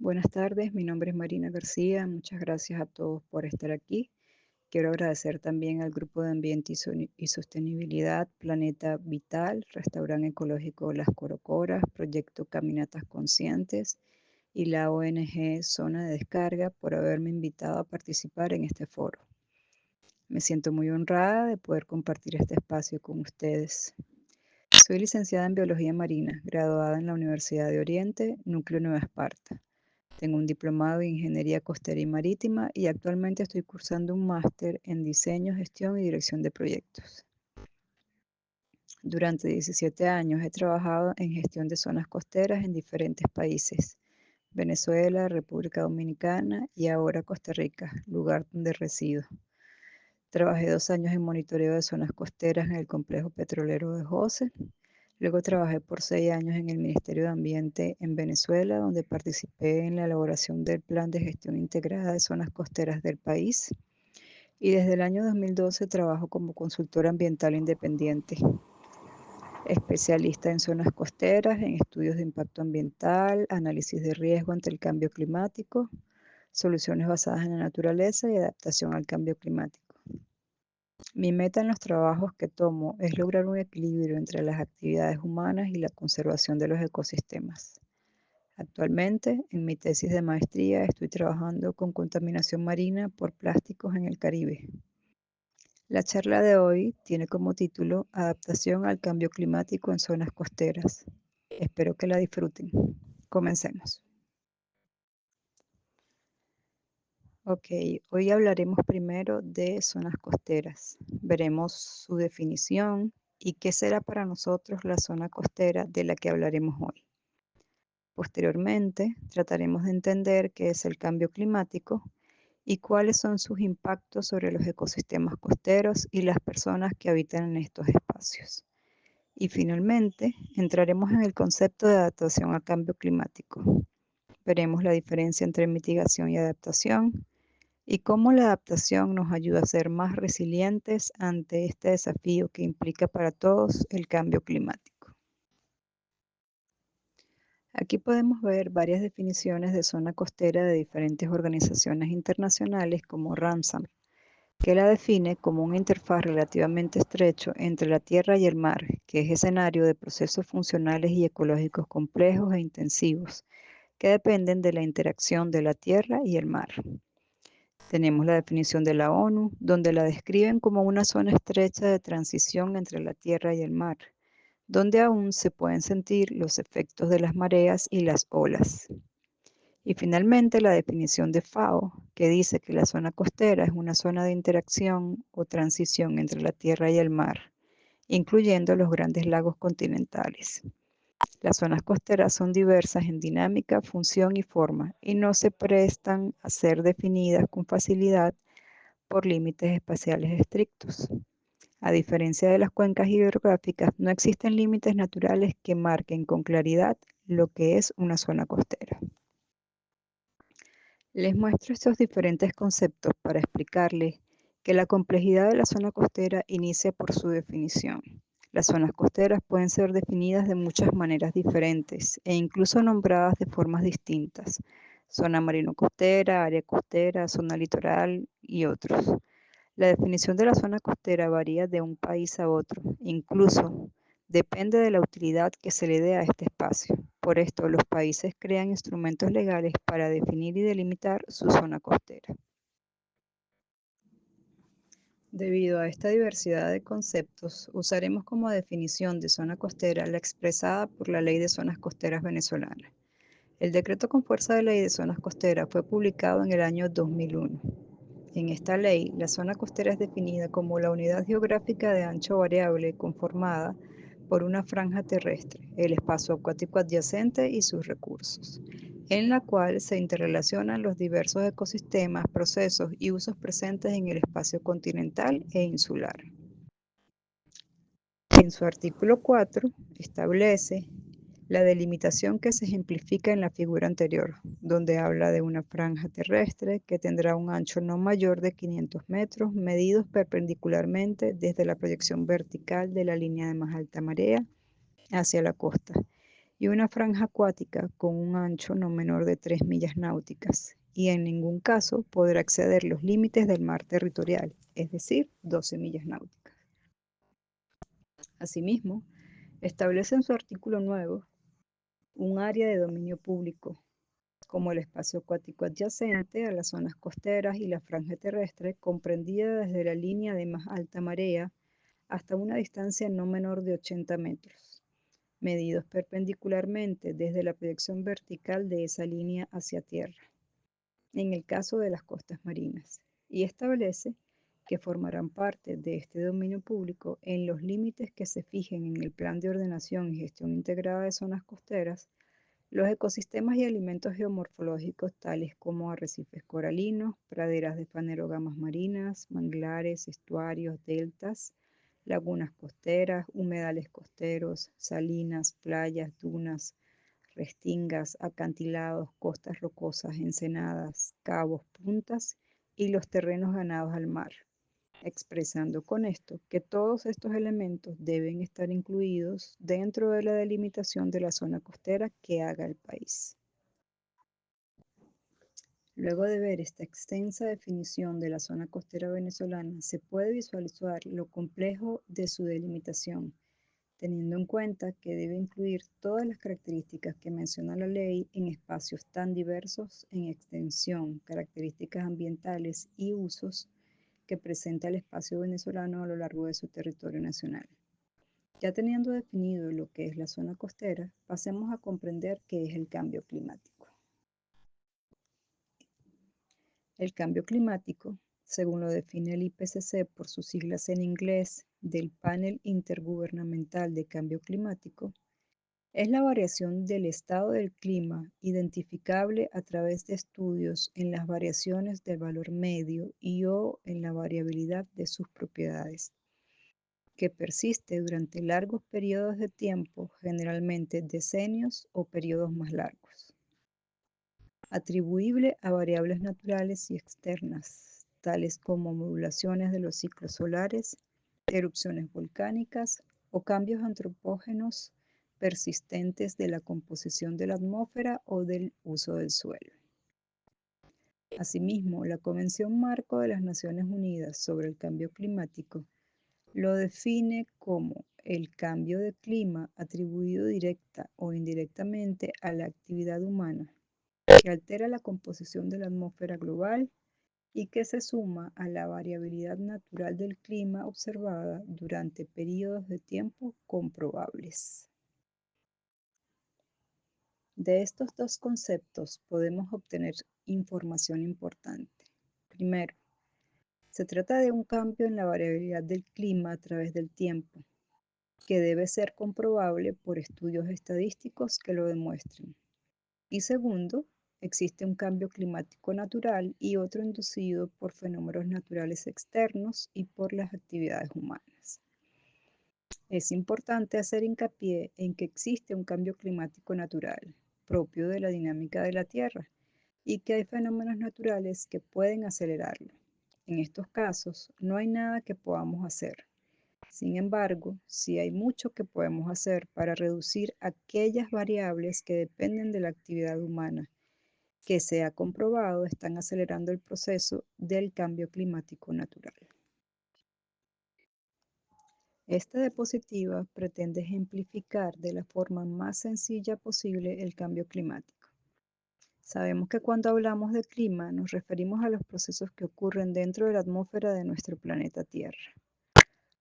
Buenas tardes, mi nombre es Marina García. Muchas gracias a todos por estar aquí. Quiero agradecer también al Grupo de Ambiente y Sostenibilidad, Planeta Vital, Restaurante Ecológico Las Corocoras, Proyecto Caminatas Conscientes y la ONG Zona de Descarga por haberme invitado a participar en este foro. Me siento muy honrada de poder compartir este espacio con ustedes. Soy licenciada en Biología Marina, graduada en la Universidad de Oriente, Núcleo Nueva Esparta. Tengo un diplomado en Ingeniería Costera y Marítima y actualmente estoy cursando un máster en Diseño, Gestión y Dirección de Proyectos. Durante 17 años he trabajado en gestión de zonas costeras en diferentes países: Venezuela, República Dominicana y ahora Costa Rica, lugar donde resido. Trabajé 2 años en monitoreo de zonas costeras en el complejo petrolero de Jose. Luego trabajé por 6 años en el Ministerio de Ambiente en Venezuela, donde participé en la elaboración del Plan de Gestión Integrada de Zonas Costeras del país. Y desde el año 2012 trabajo como consultora ambiental independiente, especialista en zonas costeras, en estudios de impacto ambiental, análisis de riesgo ante el cambio climático, soluciones basadas en la naturaleza y adaptación al cambio climático. Mi meta en los trabajos que tomo es lograr un equilibrio entre las actividades humanas y la conservación de los ecosistemas. Actualmente, en mi tesis de maestría, estoy trabajando con contaminación marina por plásticos en el Caribe. La charla de hoy tiene como título Adaptación al cambio climático en zonas costeras. Espero que la disfruten. Comencemos. Ok, hoy hablaremos primero de zonas costeras. Veremos su definición y qué será para nosotros la zona costera de la que hablaremos hoy. Posteriormente, trataremos de entender qué es el cambio climático y cuáles son sus impactos sobre los ecosistemas costeros y las personas que habitan en estos espacios. Y finalmente, entraremos en el concepto de adaptación al cambio climático. Veremos la diferencia entre mitigación y adaptación y cómo la adaptación nos ayuda a ser más resilientes ante este desafío que implica para todos el cambio climático. Aquí podemos ver varias definiciones de zona costera de diferentes organizaciones internacionales como Ramsar, que la define como una interfaz relativamente estrecho entre la tierra y el mar, que es escenario de procesos funcionales y ecológicos complejos e intensivos, que dependen de la interacción de la tierra y el mar. Tenemos la definición de la ONU, donde la describen como una zona estrecha de transición entre la tierra y el mar, donde aún se pueden sentir los efectos de las mareas y las olas. Y finalmente la definición de FAO, que dice que la zona costera es una zona de interacción o transición entre la tierra y el mar, incluyendo los grandes lagos continentales. Las zonas costeras son diversas en dinámica, función y forma, y no se prestan a ser definidas con facilidad por límites espaciales estrictos. A diferencia de las cuencas hidrográficas, no existen límites naturales que marquen con claridad lo que es una zona costera. Les muestro estos diferentes conceptos para explicarles que la complejidad de la zona costera inicia por su definición. Las zonas costeras pueden ser definidas de muchas maneras diferentes e incluso nombradas de formas distintas: zona marino-costera, área costera, zona litoral y otros. La definición de la zona costera varía de un país a otro, incluso depende de la utilidad que se le dé a este espacio. Por esto, los países crean instrumentos legales para definir y delimitar su zona costera. Debido a esta diversidad de conceptos, usaremos como definición de zona costera la expresada por la Ley de Zonas Costeras venezolana. El decreto con fuerza de ley de zonas costeras fue publicado en el año 2001. En esta ley, la zona costera es definida como la unidad geográfica de ancho variable conformada por una franja terrestre, el espacio acuático adyacente y sus recursos, en la cual se interrelacionan los diversos ecosistemas, procesos y usos presentes en el espacio continental e insular. En su artículo 4 establece la delimitación que se ejemplifica en la figura anterior, donde habla de una franja terrestre que tendrá un ancho no mayor de 500 metros, medidos perpendicularmente desde la proyección vertical de la línea de más alta marea hacia la costa, y una franja acuática con un ancho no menor de 3 millas náuticas, y en ningún caso podrá exceder los límites del mar territorial, es decir, 12 millas náuticas. Asimismo, establece en su artículo 9 un área de dominio público, como el espacio acuático adyacente a las zonas costeras y la franja terrestre, comprendida desde la línea de más alta marea hasta una distancia no menor de 80 metros, medidos perpendicularmente desde la proyección vertical de esa línea hacia tierra, en el caso de las costas marinas, y establece que formarán parte de este dominio público en los límites que se fijen en el Plan de Ordenación y Gestión Integrada de Zonas Costeras los ecosistemas y alimentos geomorfológicos tales como arrecifes coralinos, praderas de fanerógamas marinas, manglares, estuarios, deltas, lagunas costeras, humedales costeros, salinas, playas, dunas, restingas, acantilados, costas rocosas, ensenadas, cabos, puntas y los terrenos ganados al mar, expresando con esto que todos estos elementos deben estar incluidos dentro de la delimitación de la zona costera que haga el país. Luego de ver esta extensa definición de la zona costera venezolana, se puede visualizar lo complejo de su delimitación, teniendo en cuenta que debe incluir todas las características que menciona la ley en espacios tan diversos en extensión, características ambientales y usos que presenta el espacio venezolano a lo largo de su territorio nacional. Ya teniendo definido lo que es la zona costera, pasemos a comprender qué es el cambio climático. El cambio climático, según lo define el IPCC por sus siglas en inglés del Panel Intergubernamental de Cambio Climático, es la variación del estado del clima identificable a través de estudios en las variaciones del valor medio y/o en la variabilidad de sus propiedades, que persiste durante largos periodos de tiempo, generalmente decenios o periodos más largos, atribuible a variables naturales y externas, tales como modulaciones de los ciclos solares, erupciones volcánicas o cambios antropógenos persistentes de la composición de la atmósfera o del uso del suelo. Asimismo, la Convención Marco de las Naciones Unidas sobre el Cambio Climático lo define como el cambio de clima atribuido directa o indirectamente a la actividad humana, que altera la composición de la atmósfera global y que se suma a la variabilidad natural del clima observada durante periodos de tiempo comprobables. De estos dos conceptos podemos obtener información importante. Primero, se trata de un cambio en la variabilidad del clima a través del tiempo, que debe ser comprobable por estudios estadísticos que lo demuestren. Y segundo, existe un cambio climático natural y otro inducido por fenómenos naturales externos y por las actividades humanas. Es importante hacer hincapié en que existe un cambio climático natural, propio de la dinámica de la Tierra, y que hay fenómenos naturales que pueden acelerarlo. En estos casos, no hay nada que podamos hacer. Sin embargo, sí hay mucho que podemos hacer para reducir aquellas variables que dependen de la actividad humana, que se ha comprobado están acelerando el proceso del cambio climático natural. Esta diapositiva pretende ejemplificar de la forma más sencilla posible el cambio climático. Sabemos que cuando hablamos de clima nos referimos a los procesos que ocurren dentro de la atmósfera de nuestro planeta Tierra.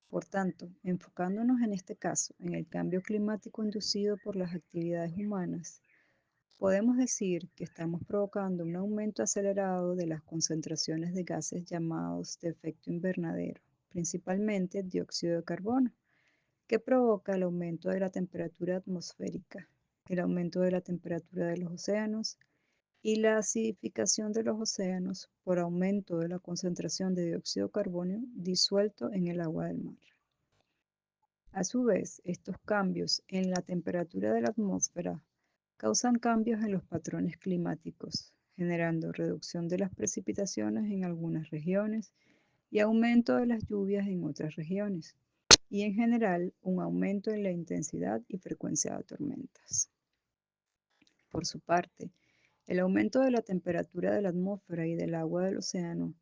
Por tanto, enfocándonos en este caso en el cambio climático inducido por las actividades humanas, podemos decir que estamos provocando un aumento acelerado de las concentraciones de gases llamados de efecto invernadero, principalmente dióxido de carbono, que provoca el aumento de la temperatura atmosférica, el aumento de la temperatura de los océanos y la acidificación de los océanos por aumento de la concentración de dióxido de carbono disuelto en el agua del mar. A su vez, estos cambios en la temperatura de la atmósfera causan cambios en los patrones climáticos, generando reducción de las precipitaciones en algunas regiones y aumento de las lluvias en otras regiones, y en general un aumento en la intensidad y frecuencia de tormentas. Por su parte, el aumento de la temperatura de la atmósfera y del agua del océano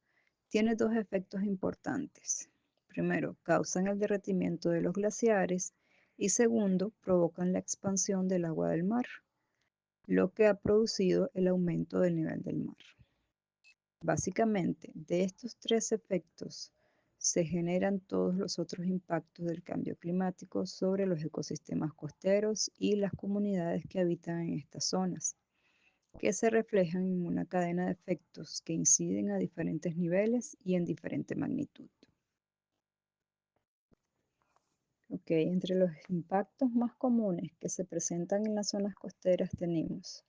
tiene dos efectos importantes. Primero, causan el derretimiento de los glaciares y segundo, provocan la expansión del agua del mar, lo que ha producido el aumento del nivel del mar. Básicamente, de estos tres efectos se generan todos los otros impactos del cambio climático sobre los ecosistemas costeros y las comunidades que habitan en estas zonas, que se reflejan en una cadena de efectos que inciden a diferentes niveles y en diferente magnitud. Entre los impactos más comunes que se presentan en las zonas costeras tenemos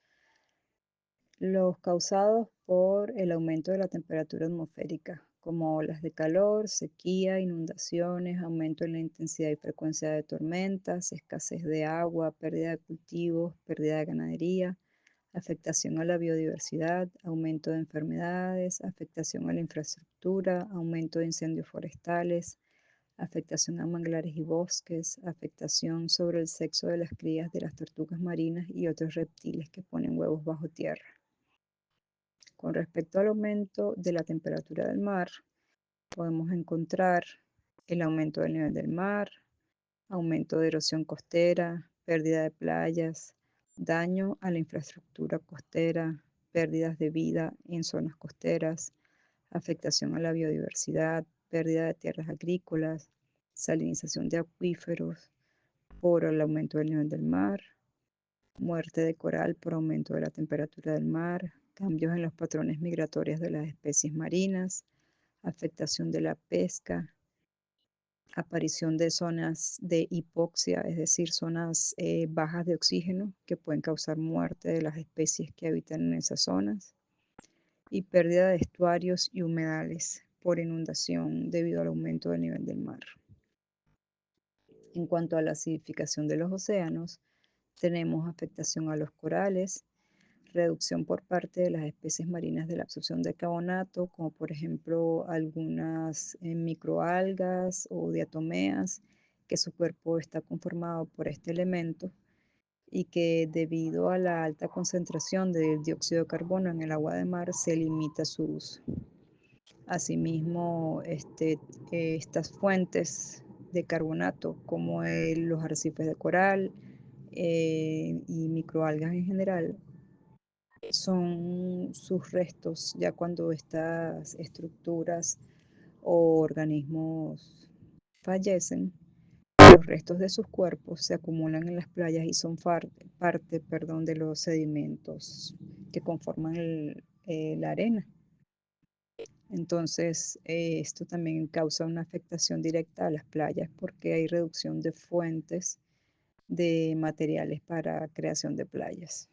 los causados por el aumento de la temperatura atmosférica, como olas de calor, sequía, inundaciones, aumento en la intensidad y frecuencia de tormentas, escasez de agua, pérdida de cultivos, pérdida de ganadería, afectación a la biodiversidad, aumento de enfermedades, afectación a la infraestructura, aumento de incendios forestales, afectación a manglares y bosques, afectación sobre el sexo de las crías de las tortugas marinas y otros reptiles que ponen huevos bajo tierra. Con respecto al aumento de la temperatura del mar, podemos encontrar el aumento del nivel del mar, aumento de erosión costera, pérdida de playas, daño a la infraestructura costera, pérdidas de vida en zonas costeras, afectación a la biodiversidad, pérdida de tierras agrícolas, salinización de acuíferos por el aumento del nivel del mar, muerte de coral por aumento de la temperatura del mar, cambios en los patrones migratorios de las especies marinas, afectación de la pesca, aparición de zonas de hipoxia, es decir, zonas bajas de oxígeno que pueden causar muerte de las especies que habitan en esas zonas, y pérdida de estuarios y humedales por inundación debido al aumento del nivel del mar. En cuanto a la acidificación de los océanos, tenemos afectación a los corales, reducción por parte de las especies marinas de la absorción de carbonato, como por ejemplo algunas microalgas o diatomeas, que su cuerpo está conformado por este elemento y que debido a la alta concentración de dióxido de carbono en el agua de mar se limita su uso. Asimismo, estas fuentes de carbonato como los arrecifes de coral y microalgas en general son sus restos ya cuando estas estructuras o organismos fallecen, los restos de sus cuerpos se acumulan en las playas y son parte, de los sedimentos que conforman la arena. Entonces, esto también causa una afectación directa a las playas porque hay reducción de fuentes de materiales para creación de playas.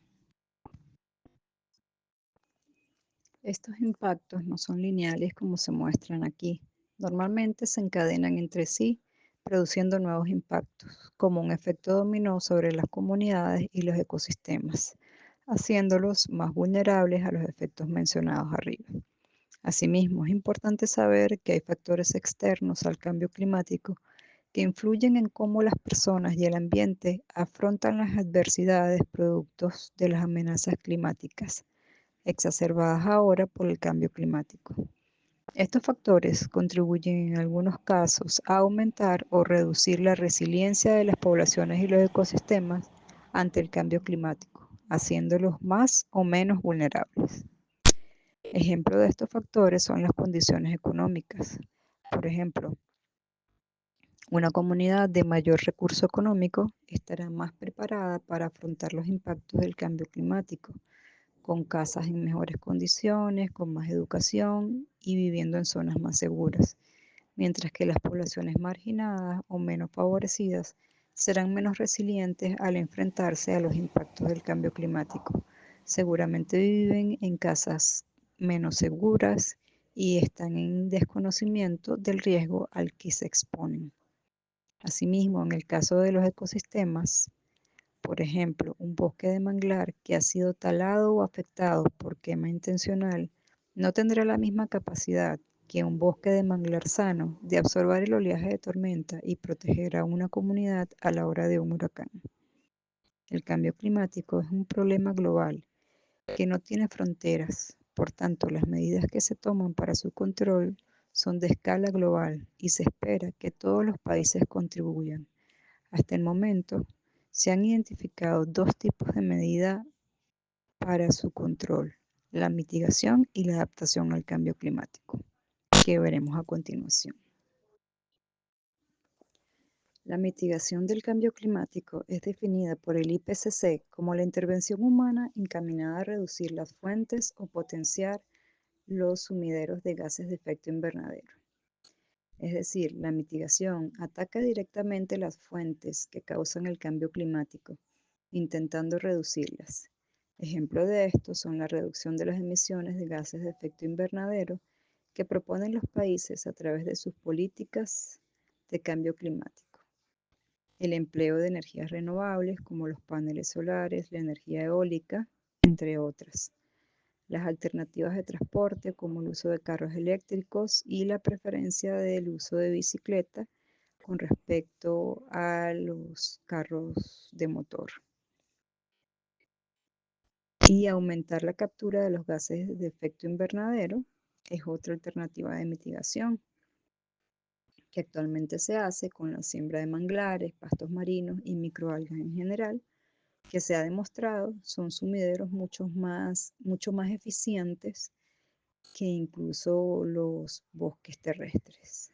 Estos impactos no son lineales como se muestran aquí. Normalmente se encadenan entre sí, produciendo nuevos impactos, como un efecto dominó sobre las comunidades y los ecosistemas, haciéndolos más vulnerables a los efectos mencionados arriba. Asimismo, es importante saber que hay factores externos al cambio climático que influyen en cómo las personas y el ambiente afrontan las adversidades productos de las amenazas climáticas exacerbadas ahora por el cambio climático. Estos factores contribuyen en algunos casos a aumentar o reducir la resiliencia de las poblaciones y los ecosistemas ante el cambio climático, haciéndolos más o menos vulnerables. Ejemplo de estos factores son las condiciones económicas. Por ejemplo, una comunidad de mayor recurso económico estará más preparada para afrontar los impactos del cambio climático, con casas en mejores condiciones, con más educación y viviendo en zonas más seguras, mientras que las poblaciones marginadas o menos favorecidas serán menos resilientes al enfrentarse a los impactos del cambio climático. Seguramente viven en casas menos seguras y están en desconocimiento del riesgo al que se exponen. Asimismo, en el caso de los ecosistemas, por ejemplo, un bosque de manglar que ha sido talado o afectado por quema intencional no tendrá la misma capacidad que un bosque de manglar sano de absorber el oleaje de tormenta y proteger a una comunidad a la hora de un huracán. El cambio climático es un problema global que no tiene fronteras. Por tanto, las medidas que se toman para su control son de escala global y se espera que todos los países contribuyan. Hasta el momento, se han identificado dos tipos de medidas para su control: la mitigación y la adaptación al cambio climático, que veremos a continuación. La mitigación del cambio climático es definida por el IPCC como la intervención humana encaminada a reducir las fuentes o potenciar los sumideros de gases de efecto invernadero. Es decir, la mitigación ataca directamente las fuentes que causan el cambio climático, intentando reducirlas. Ejemplo de esto son la reducción de las emisiones de gases de efecto invernadero que proponen los países a través de sus políticas de cambio climático. El empleo de energías renovables como los paneles solares, la energía eólica, entre otras. Las alternativas de transporte como el uso de carros eléctricos y la preferencia del uso de bicicleta con respecto a los carros de motor. Y aumentar la captura de los gases de efecto invernadero es otra alternativa de mitigación que actualmente se hace con la siembra de manglares, pastos marinos y microalgas en general, que se ha demostrado son sumideros mucho más eficientes que incluso los bosques terrestres.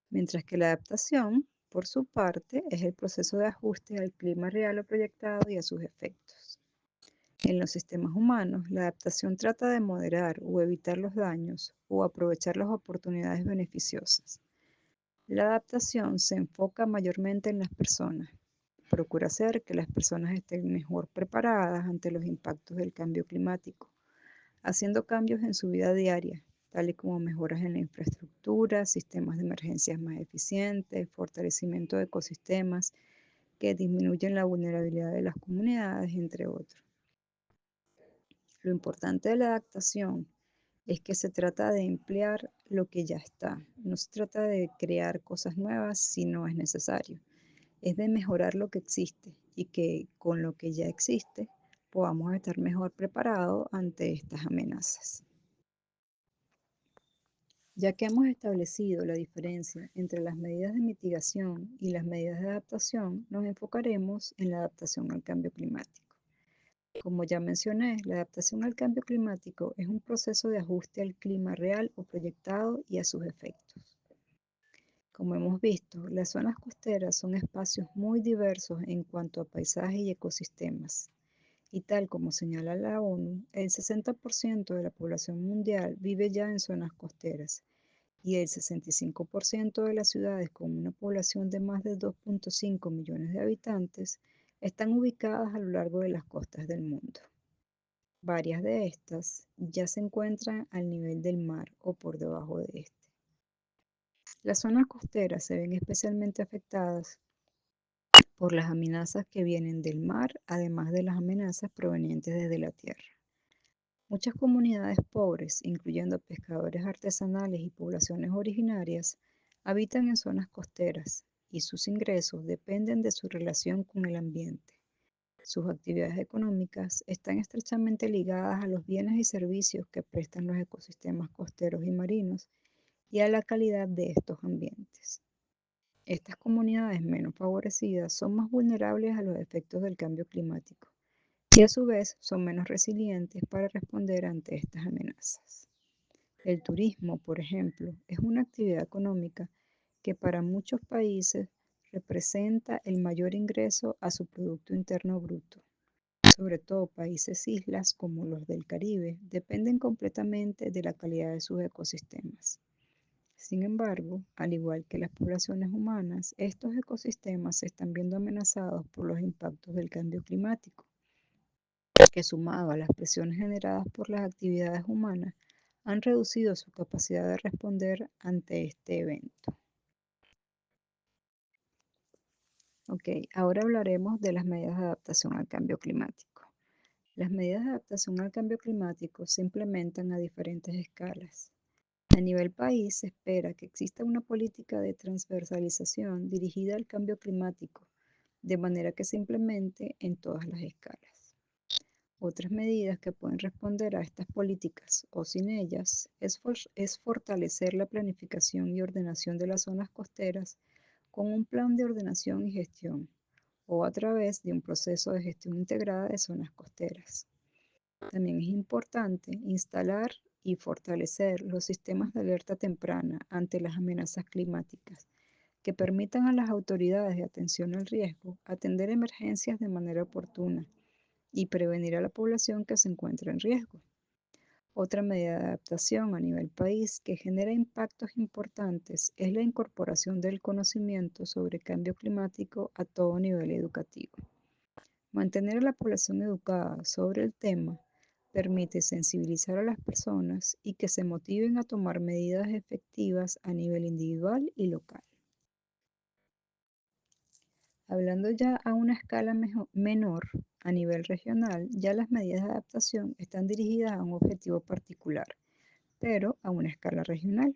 Mientras que la adaptación, por su parte, es el proceso de ajuste al clima real o proyectado y a sus efectos. En los sistemas humanos, la adaptación trata de moderar o evitar los daños o aprovechar las oportunidades beneficiosas. La adaptación se enfoca mayormente en las personas. Procura hacer que las personas estén mejor preparadas ante los impactos del cambio climático, haciendo cambios en su vida diaria, tales como mejoras en la infraestructura, sistemas de emergencias más eficientes, fortalecimiento de ecosistemas que disminuyen la vulnerabilidad de las comunidades, entre otros. Lo importante de la adaptación es que se trata de emplear lo que ya está. No se trata de crear cosas nuevas si no es necesario. Es de mejorar lo que existe y que con lo que ya existe podamos estar mejor preparados ante estas amenazas. Ya que hemos establecido la diferencia entre las medidas de mitigación y las medidas de adaptación, nos enfocaremos en la adaptación al cambio climático. Como ya mencioné, la adaptación al cambio climático es un proceso de ajuste al clima real o proyectado y a sus efectos. Como hemos visto, las zonas costeras son espacios muy diversos en cuanto a paisaje y ecosistemas. Y tal como señala la ONU, el 60% de la población mundial vive ya en zonas costeras y el 65% de las ciudades con una población de más de 2.5 millones de habitantes están ubicadas a lo largo de las costas del mundo. Varias de estas ya se encuentran al nivel del mar o por debajo de este. Las zonas costeras se ven especialmente afectadas por las amenazas que vienen del mar, además de las amenazas provenientes desde la tierra. Muchas comunidades pobres, incluyendo pescadores artesanales y poblaciones originarias, habitan en zonas costeras y sus ingresos dependen de su relación con el ambiente. Sus actividades económicas están estrechamente ligadas a los bienes y servicios que prestan los ecosistemas costeros y marinos y a la calidad de estos ambientes. Estas comunidades menos favorecidas son más vulnerables a los efectos del cambio climático y a su vez son menos resilientes para responder ante estas amenazas. El turismo, por ejemplo, es una actividad económica que para muchos países representa el mayor ingreso a su Producto Interno Bruto. Sobre todo países islas como los del Caribe dependen completamente de la calidad de sus ecosistemas. Sin embargo, al igual que las poblaciones humanas, estos ecosistemas se están viendo amenazados por los impactos del cambio climático, que sumado a las presiones generadas por las actividades humanas, han reducido su capacidad de responder ante este evento. Ok, ahora hablaremos de las medidas de adaptación al cambio climático. Las medidas de adaptación al cambio climático se implementan a diferentes escalas. A nivel país, se espera que exista una política de transversalización dirigida al cambio climático, de manera que se implemente en todas las escalas. Otras medidas que pueden responder a estas políticas o sin ellas es fortalecer la planificación y ordenación de las zonas costeras con un plan de ordenación y gestión o a través de un proceso de gestión integrada de zonas costeras. También es importante instalar y fortalecer los sistemas de alerta temprana ante las amenazas climáticas que permitan a las autoridades de atención al riesgo atender emergencias de manera oportuna y prevenir a la población que se encuentra en riesgo. Otra medida de adaptación a nivel país que genera impactos importantes es la incorporación del conocimiento sobre cambio climático a todo nivel educativo. Mantener a la población educada sobre el tema permite sensibilizar a las personas y que se motiven a tomar medidas efectivas a nivel individual y local. Hablando ya a una escala menor, a nivel regional, ya las medidas de adaptación están dirigidas a un objetivo particular, pero a una escala regional,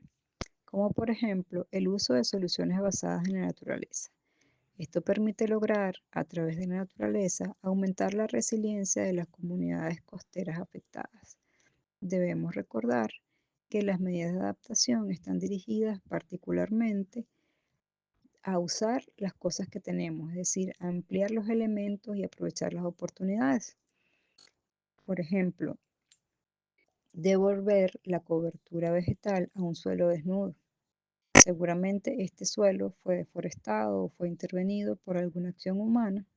como por ejemplo el uso de soluciones basadas en la naturaleza. Esto permite lograr, a través de la naturaleza, aumentar la resiliencia de las comunidades costeras afectadas. Debemos recordar que las medidas de adaptación están dirigidas particularmente a usar las cosas que tenemos, es decir, a ampliar los elementos y aprovechar las oportunidades. Por ejemplo, devolver la cobertura vegetal a un suelo desnudo. Seguramente este suelo fue deforestado o fue intervenido por alguna acción humana.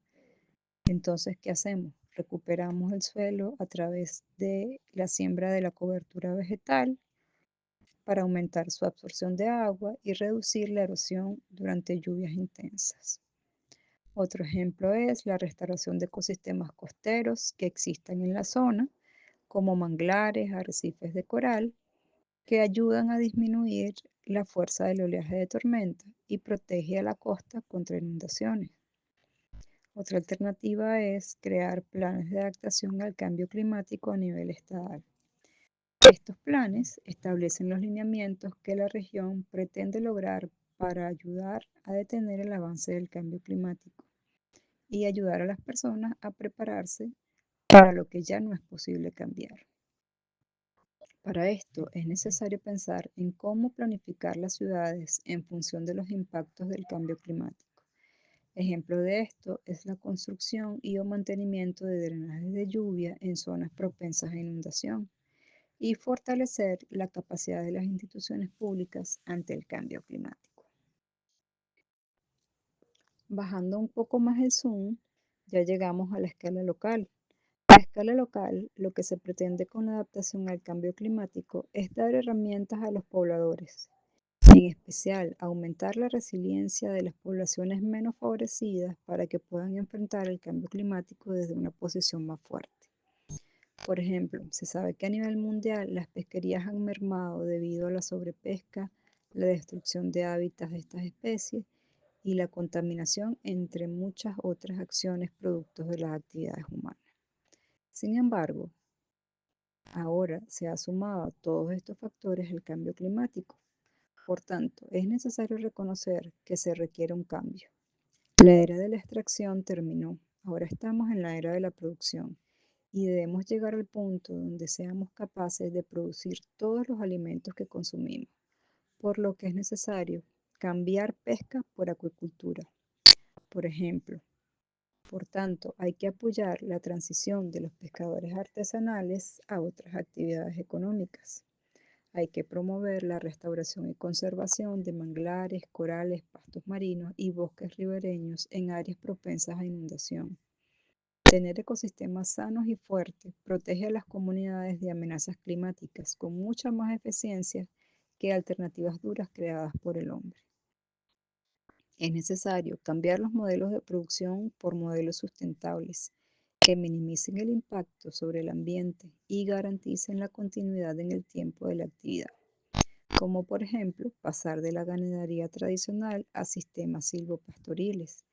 Entonces, ¿qué hacemos? Recuperamos el suelo a través de la siembra de la cobertura vegetal para aumentar su absorción de agua y reducir la erosión durante lluvias intensas. Otro ejemplo es la restauración de ecosistemas costeros que existan en la zona, como manglares, arrecifes de coral, que ayudan a disminuir la fuerza del oleaje de tormenta y protege a la costa contra inundaciones. Otra alternativa es crear planes de adaptación al cambio climático a nivel estatal. Estos planes establecen los lineamientos que la región pretende lograr para ayudar a detener el avance del cambio climático y ayudar a las personas a prepararse para lo que ya no es posible cambiar. Para esto es necesario pensar en cómo planificar las ciudades en función de los impactos del cambio climático. Ejemplo de esto es la construcción y o mantenimiento de drenajes de lluvia en zonas propensas a inundación y fortalecer la capacidad de las instituciones públicas ante el cambio climático. Bajando un poco más el zoom, ya llegamos a la escala local. A escala local, lo que se pretende con la adaptación al cambio climático es dar herramientas a los pobladores, en especial aumentar la resiliencia de las poblaciones menos favorecidas para que puedan enfrentar el cambio climático desde una posición más fuerte. Por ejemplo, se sabe que a nivel mundial las pesquerías han mermado debido a la sobrepesca, la destrucción de hábitats de estas especies y la contaminación, entre muchas otras acciones productos de las actividades humanas. Sin embargo, ahora se ha sumado a todos estos factores el cambio climático. Por tanto, es necesario reconocer que se requiere un cambio. La era de la extracción terminó. Ahora estamos en la era de la producción y debemos llegar al punto donde seamos capaces de producir todos los alimentos que consumimos, por lo que es necesario cambiar pesca por acuicultura, por ejemplo. Por tanto, hay que apoyar la transición de los pescadores artesanales a otras actividades económicas. Hay que promover la restauración y conservación de manglares, corales, pastos marinos y bosques ribereños en áreas propensas a inundación. Tener ecosistemas sanos y fuertes protege a las comunidades de amenazas climáticas con mucha más eficiencia que alternativas duras creadas por el hombre. Es necesario cambiar los modelos de producción por modelos sustentables que minimicen el impacto sobre el ambiente y garanticen la continuidad en el tiempo de la actividad, como por ejemplo pasar de la ganadería tradicional a sistemas silvopastoriles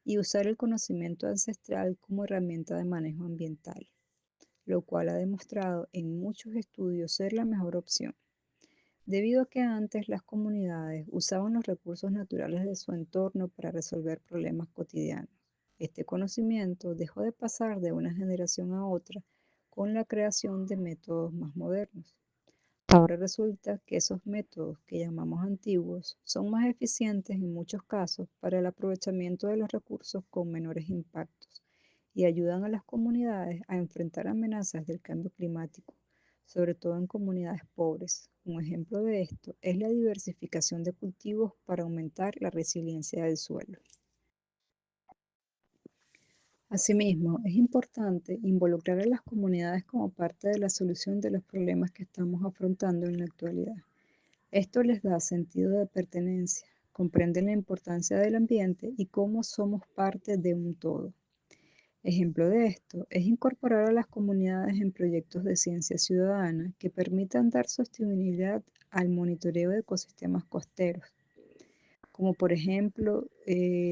y usar el conocimiento ancestral como herramienta de manejo ambiental, lo cual ha demostrado en muchos estudios ser la mejor opción, debido a que antes las comunidades usaban los recursos naturales de su entorno para resolver problemas cotidianos. Este conocimiento dejó de pasar de una generación a otra con la creación de métodos más modernos. Ahora resulta que esos métodos que llamamos antiguos son más eficientes en muchos casos para el aprovechamiento de los recursos con menores impactos y ayudan a las comunidades a enfrentar amenazas del cambio climático, sobre todo en comunidades pobres. Un ejemplo de esto es la diversificación de cultivos para aumentar la resiliencia del suelo. Asimismo, es importante involucrar a las comunidades como parte de la solución de los problemas que estamos afrontando en la actualidad. Esto les da sentido de pertenencia, comprenden la importancia del ambiente y cómo somos parte de un todo. Ejemplo de esto es incorporar a las comunidades en proyectos de ciencia ciudadana que permitan dar sostenibilidad al monitoreo de ecosistemas costeros, como por ejemplo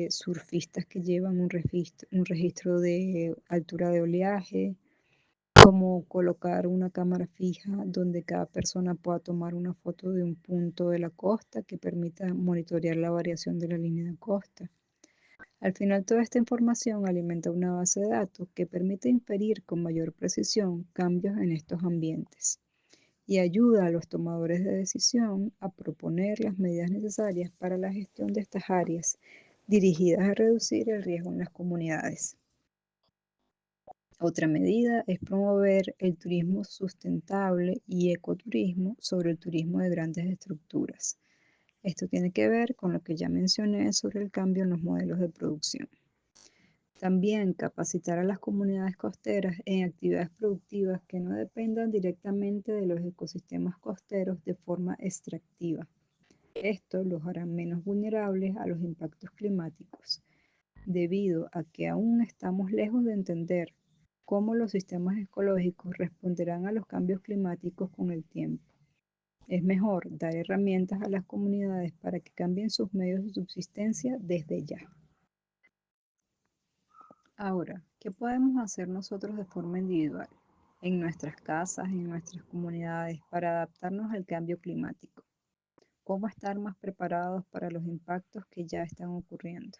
surfistas que llevan un registro de altura de oleaje, como colocar una cámara fija donde cada persona pueda tomar una foto de un punto de la costa que permita monitorear la variación de la línea de costa. Al final, toda esta información alimenta una base de datos que permite inferir con mayor precisión cambios en estos ambientes y ayuda a los tomadores de decisión a proponer las medidas necesarias para la gestión de estas áreas dirigidas a reducir el riesgo en las comunidades. Otra medida es promover el turismo sustentable y ecoturismo sobre el turismo de grandes estructuras. Esto tiene que ver con lo que ya mencioné sobre el cambio en los modelos de producción. También capacitar a las comunidades costeras en actividades productivas que no dependan directamente de los ecosistemas costeros de forma extractiva. Esto los hará menos vulnerables a los impactos climáticos, debido a que aún estamos lejos de entender cómo los sistemas ecológicos responderán a los cambios climáticos con el tiempo. Es mejor dar herramientas a las comunidades para que cambien sus medios de subsistencia desde ya. Ahora, ¿qué podemos hacer nosotros de forma individual, en nuestras casas, en nuestras comunidades, para adaptarnos al cambio climático? ¿Cómo estar más preparados para los impactos que ya están ocurriendo?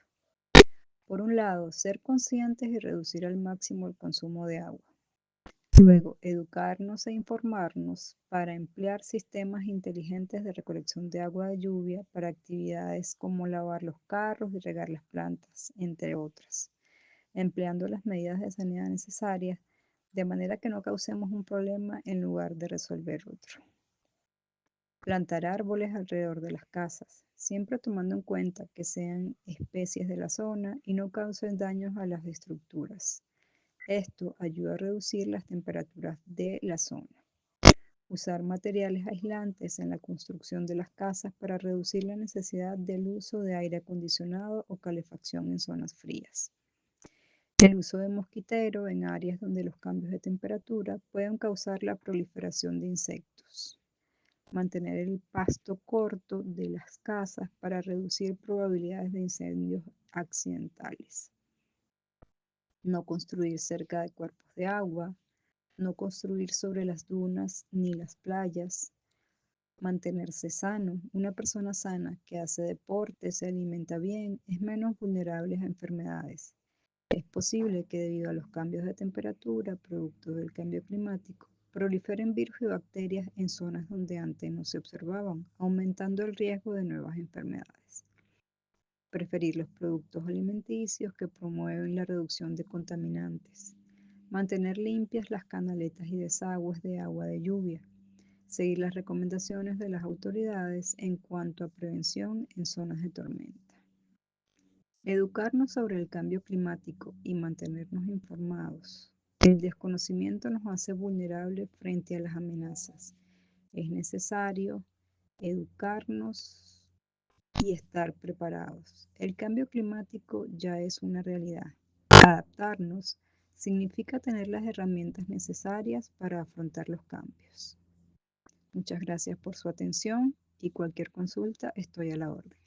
Por un lado, ser conscientes y reducir al máximo el consumo de agua. Luego, educarnos e informarnos para emplear sistemas inteligentes de recolección de agua de lluvia para actividades como lavar los carros y regar las plantas, entre otras, empleando las medidas de sanidad necesarias de manera que no causemos un problema en lugar de resolver otro. Plantar árboles alrededor de las casas, siempre tomando en cuenta que sean especies de la zona y no causen daños a las estructuras. Esto ayuda a reducir las temperaturas de la zona. Usar materiales aislantes en la construcción de las casas para reducir la necesidad del uso de aire acondicionado o calefacción en zonas frías. El uso de mosquitero en áreas donde los cambios de temperatura pueden causar la proliferación de insectos. Mantener el pasto corto de las casas para reducir probabilidades de incendios accidentales. No construir cerca de cuerpos de agua, no construir sobre las dunas ni las playas, mantenerse sano. Una persona sana que hace deporte, se alimenta bien, es menos vulnerable a enfermedades. Es posible que debido a los cambios de temperatura, producto del cambio climático, proliferen virus y bacterias en zonas donde antes no se observaban, aumentando el riesgo de nuevas enfermedades. Preferir los productos alimenticios que promueven la reducción de contaminantes. Mantener limpias las canaletas y desagües de agua de lluvia. Seguir las recomendaciones de las autoridades en cuanto a prevención en zonas de tormenta. Educarnos sobre el cambio climático y mantenernos informados. El desconocimiento nos hace vulnerables frente a las amenazas. Es necesario educarnos y estar preparados. El cambio climático ya es una realidad. Adaptarnos significa tener las herramientas necesarias para afrontar los cambios. Muchas gracias por su atención y cualquier consulta estoy a la orden.